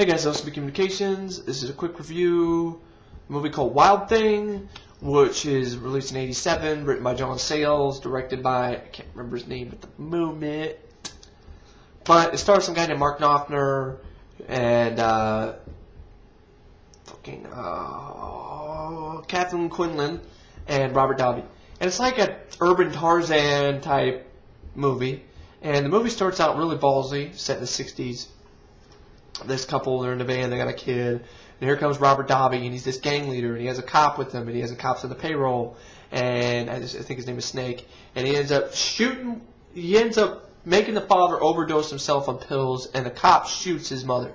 Hey guys, LCB Communications. This is a quick review. A movie called Wild Thing, which is released in '87, written by John Sayles, directed by, I can't remember his name at the moment. But it stars some guy named Mark Knopfler and Kathleen Quinlan and Robert Davi. And it's like an urban Tarzan type movie. And the movie starts out really ballsy, set in the 60s. This couple, they're in the van, they got a kid, and here comes Robert Davi, and he's this gang leader, and he has a cop with him, and he has a cop on the payroll, and I think his name is Snake, and he ends up making the father overdose himself on pills, and the cop shoots his mother.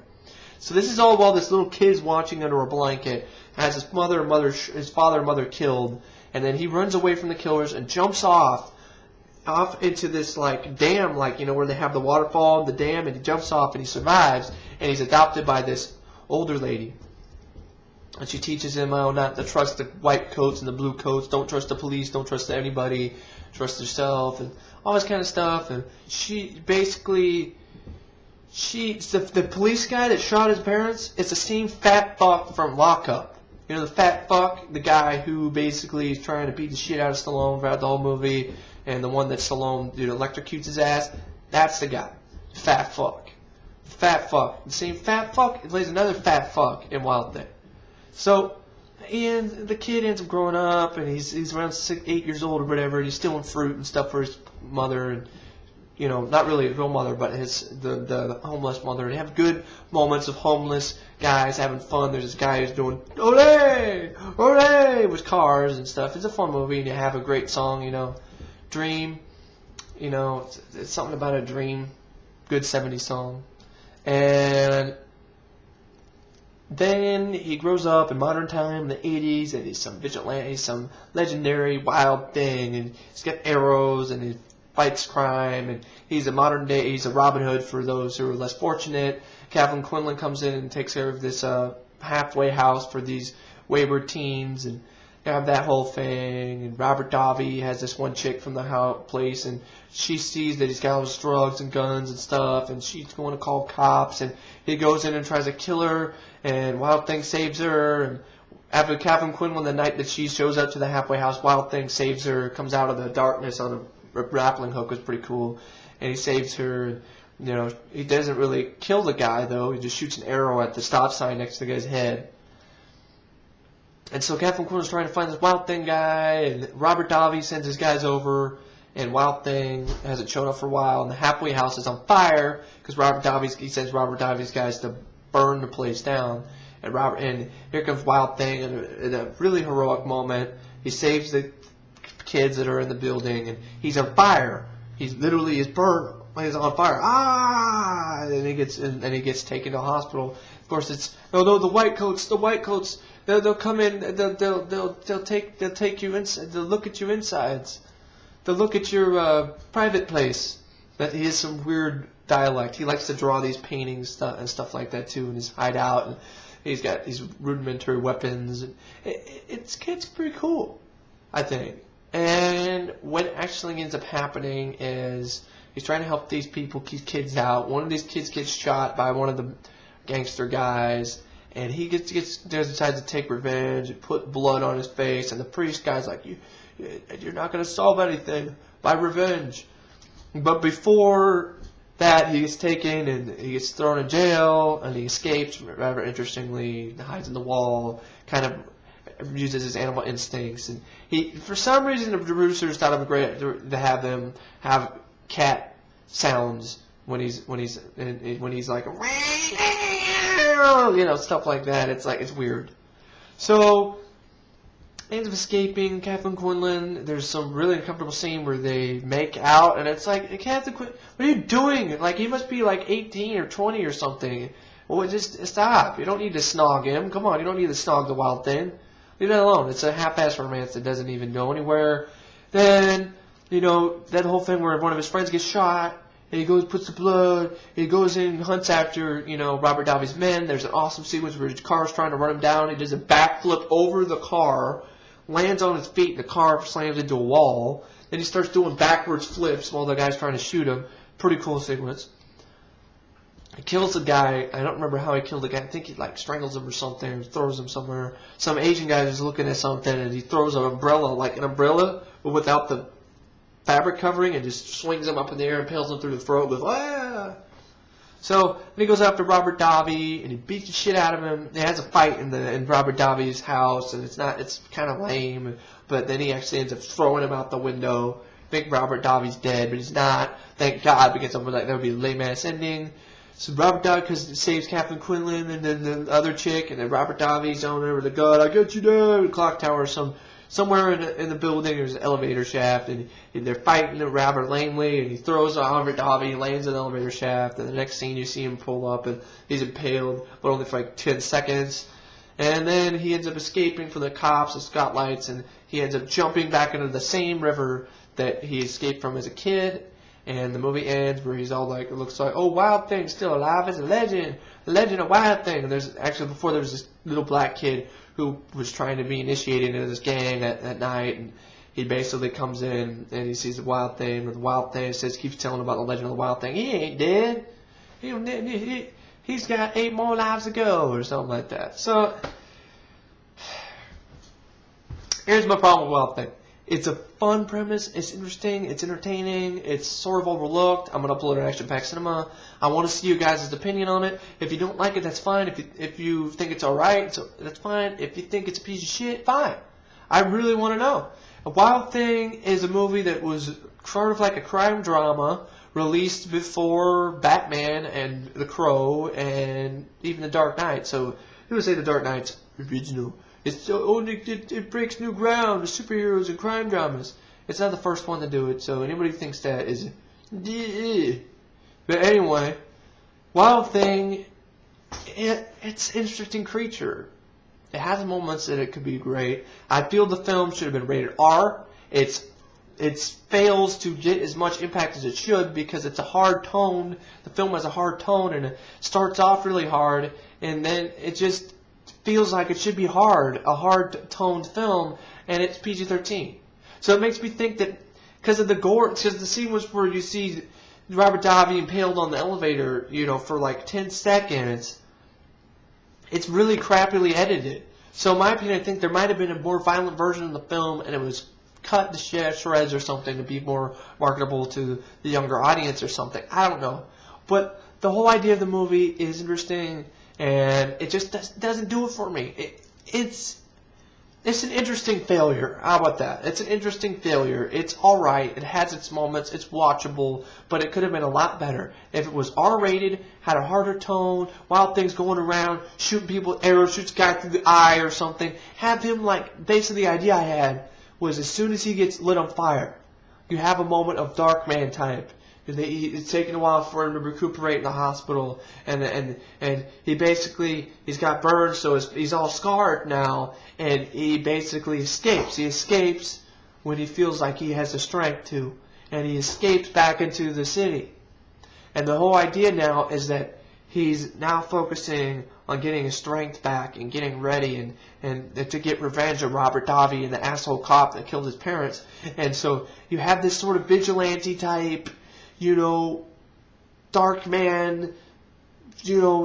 So this is all while this little kid's watching under a blanket, has his father and mother killed, and then he runs away from the killers and jumps off into this like dam, like, you know, where they have the waterfall and the dam, and he jumps off and he survives, and he's adopted by this older lady, and she teaches him how not to trust the white coats and the blue coats, don't trust the police, don't trust anybody, trust yourself, and all this kind of stuff. And she basically, the police guy that shot his parents, it's the same fat fuck from Lockup. You know, the fat fuck, the guy who basically is trying to beat the shit out of Stallone throughout the whole movie, and the one that Stallone electrocutes his ass, that's the guy. Fat fuck. Fat fuck. The same fat fuck, it plays another fat fuck in Wild Thing. So, and the kid ends up growing up, and he's around 8 years old or whatever, and he's stealing fruit and stuff for his mother, and, you know, not really his real mother, but the homeless mother. They have good moments of homeless guys having fun. There's this guy who's doing "Olé! Olé!" with cars and stuff. It's a fun movie, and you have a great song, you know. Dream, you know, it's something about a dream. Good 70s song. And then he grows up in modern time in the 80s, and he's some vigilante, he's some legendary wild thing, and he's got arrows, and he fights crime, and he's a modern day, he's a Robin Hood for those who are less fortunate. Kathleen Quinlan comes in and takes care of this halfway house for these wayward teens, and you have that whole thing. And Robert Davi has this one chick from the place, and she sees that he's got all his drugs and guns and stuff, and she's going to call cops, and he goes in and tries to kill her, and Wild Thing saves her. And after Kathleen Quinlan, the night that she shows up to the halfway house, Wild Thing saves her, comes out of the darkness on a grappling hook, was pretty cool, and he saves her. And, you know, he doesn't really kill the guy, though. He just shoots an arrow at the stop sign next to the guy's head. And so Kathleen Quinlan's trying to find this Wild Thing guy, and Robert Davi sends his guys over, and Wild Thing hasn't shown up for a while, and the halfway house is on fire because he sends Robert Davi's guys to burn the place down. And here comes Wild Thing in a really heroic moment. He saves the kids that are in the building, and he's on fire. He's literally burned. He's on fire. Ah! And he gets taken to a hospital. Of course, it's the white coats. They'll come in. They'll take you inside. They'll look at you insides. They'll look at your private place. That he has some weird dialect. He likes to draw these paintings and stuff like that too in his hideout. And he's got these rudimentary weapons. It's pretty cool, I think. And what actually ends up happening is he's trying to help these kids out. One of these kids gets shot by one of the gangster guys, and he decides to take revenge and put blood on his face. And the priest guy's like, "You're not going to solve anything by revenge." But before that, he gets taken and he gets thrown in jail, and he escapes. Rather interestingly, he hides in the wall, kind of uses his animal instincts, and for some reason the producers thought it would be great to have them have cat sounds when he's like, you know, stuff like that. It's weird. So ends up escaping. Kathleen Quinlan, there's some really uncomfortable scene where they make out, and it's like, Kathleen Quinlan, what are you doing? Like, he must be like 18 or 20 or something. Well, just stop. You don't need to snog him. Come on, you don't need to snog the Wild Thing. Leave that alone. It's a half-ass romance that doesn't even go anywhere. Then, you know, that whole thing where one of his friends gets shot, and he goes, puts the blood, he goes in and hunts after, you know, Robert Davi's men. There's an awesome sequence where his car's trying to run him down. He does a backflip over the car, lands on his feet, and the car slams into a wall. Then he starts doing backwards flips while the guy's trying to shoot him. Pretty cool sequence. He kills the guy. I don't remember how he killed the guy. I think he like strangles him or something, or throws him somewhere. Some Asian guy is looking at something, and he throws an umbrella, like an umbrella, but without the fabric covering, and just swings him up in the air and impales him through the throat with ah. So then he goes after Robert Davi, and he beats the shit out of him. He has a fight in Robert Davi's house, and it's kind of lame. But then he actually ends up throwing him out the window. I think Robert Davi's dead, but he's not. Thank God, because that would be a lame ass ending. So Robert Davi because saves Kathleen Quinlan and then the other chick, and then Robert Davi's on there with the gun. I got you down. Clock tower, somewhere in the building. There's an elevator shaft, and they're fighting rather lamely. And he throws Robert Davi, lands in the elevator shaft. And the next scene, you see him pull up, and he's impaled, but only for like 10 seconds. And then he ends up escaping from the cops, the spotlights, and he ends up jumping back into the same river that he escaped from as a kid. And the movie ends where he's all like, it looks like, oh, Wild Thing's still alive as a legend of Wild Thing. And there's actually, before there was this little black kid who was trying to be initiated into this gang that night. And he basically comes in and he sees the Wild Thing. Or the Wild Thing keeps telling about the legend of the Wild Thing. He ain't dead. He's got 8 more lives to go or something like that. So, here's my problem with Wild Thing. It's a fun premise. It's interesting. It's entertaining. It's sort of overlooked. I'm going to upload it on Action Pack Cinema. I want to see you guys' opinion on it. If you don't like it, that's fine. If you think it's alright, that's fine. If you think it's a piece of shit, fine. I really want to know. A Wild Thing is a movie that was sort of like a crime drama released before Batman and The Crow and even The Dark Knight. So, you would say The Dark Knight's original. It breaks new ground with superheroes and crime dramas. It's not the first one to do it, so anybody who thinks that is... But anyway, Wild Thing, it's an interesting creature. It has moments that it could be great. I feel the film should have been rated R. It fails to get as much impact as it should because it's a hard tone. The film has a hard tone, and it starts off really hard, and then it just feels like it should be hard, a hard-toned film, and it's PG-13. So it makes me think that because of the gore, because the scene was where you see Robert Davi impaled on the elevator, for like 10 seconds, it's really crappily edited. So in my opinion, I think there might have been a more violent version of the film, and it was cut to shreds or something to be more marketable to the younger audience or something. I don't know. But the whole idea of the movie is interesting, and it just doesn't do it for me. It's an interesting failure. How about that? It's an interesting failure. It's alright. It has its moments. It's watchable. But it could have been a lot better. If it was R-rated, had a harder tone, Wild Things going around, shooting people with arrows, shoots a guy through the eye or something. Have him, basically the idea I had was as soon as he gets lit on fire, you have a moment of Darkman type. It's taking a while for him to recuperate in the hospital, and he's got burns, so he's all scarred now, and he basically escapes. He escapes when he feels like he has the strength to, and he escapes back into the city. And the whole idea now is that he's now focusing on getting his strength back and getting ready and to get revenge on Robert Davi and the asshole cop that killed his parents. And so you have this sort of vigilante type, dark man,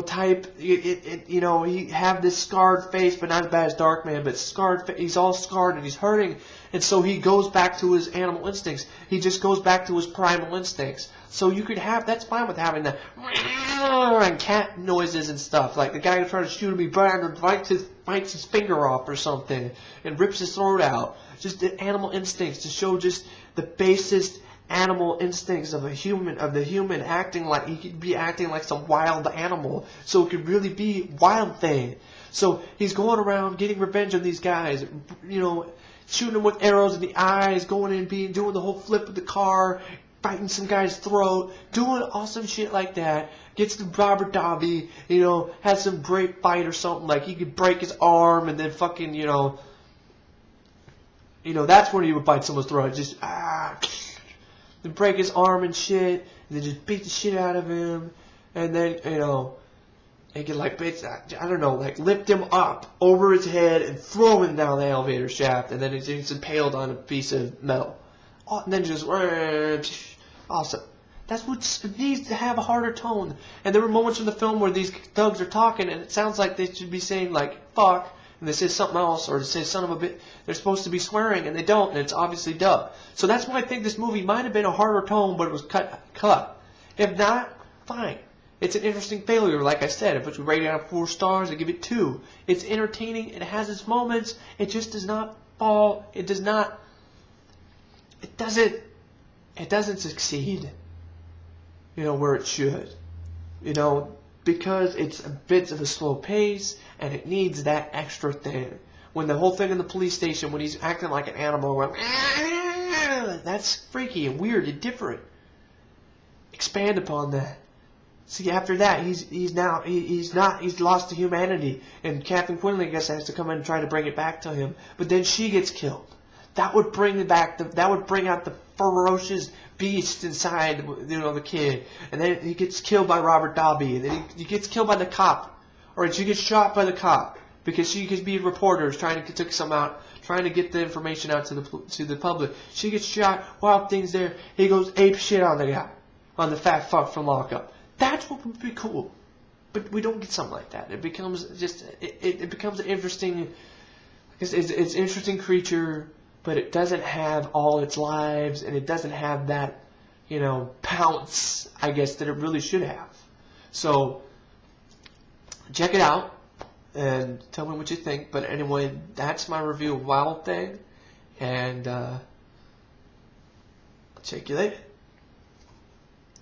type, he have this scarred face, but not as bad as Darkman, but scarred, he's all scarred and he's hurting, and so he goes back to his animal instincts. He just goes back to his primal instincts. So you could have, that's fine with having the and cat noises and stuff, like the guy who tried to shoot him, he bites his finger off or something, and rips his throat out. Just the animal instincts to show just the basest animal instincts of the human acting like he could be acting like some wild animal, so it could really be Wild Thing. So he's going around getting revenge on these guys, shooting them with arrows in the eyes, going in, doing the whole flip of the car, biting some guy's throat, doing awesome shit like that. Gets to Robert Davi, has some great fight or something, like he could break his arm and then fucking, that's when he would bite someone's throat, just then break his arm and shit, and then just beat the shit out of him, and then, he could, lift him up over his head and throw him down the elevator shaft, and then he's impaled on a piece of metal. And then just, awesome. That's what it needs to have a harder tone. And there were moments in the film where these thugs are talking, and it sounds like they should be saying, like, fuck, and they say something else, or they say son of a bitch. They're supposed to be swearing, and they don't, and it's obviously dubbed. So that's why I think this movie might have been a harder tone, but it was cut. If not, fine. It's an interesting failure, like I said. If it's rated out of 4 stars, I give it 2. It's entertaining. It has its moments. It just does not fall. It doesn't succeed, where it should. Because it's a bit of a slow pace, and it needs that extra thing. When the whole thing in the police station, when he's acting like an animal, going, that's freaky and weird and different. Expand upon that. See, after that, he's lost to humanity, and Kathleen Quinlan, I guess, has to come in and try to bring it back to him. But then she gets killed. That would bring out the ferocious beast inside, the kid. And then he gets killed by Robert Davi, and then he gets killed by the cop, or she gets shot by the cop because she could be reporters trying to take some out, trying to get the information out to the public. She gets shot. Wild things there. He goes ape shit on the guy, on the fat fuck from lockup. That's what would be cool. But we don't get something like that. It becomes just it becomes an interesting. It's an interesting creature. But it doesn't have all its lives, and it doesn't have that, pounce, I guess, that it really should have. So, check it out, and tell me what you think. But anyway, that's my review of Wild Thing, and I'll check you later.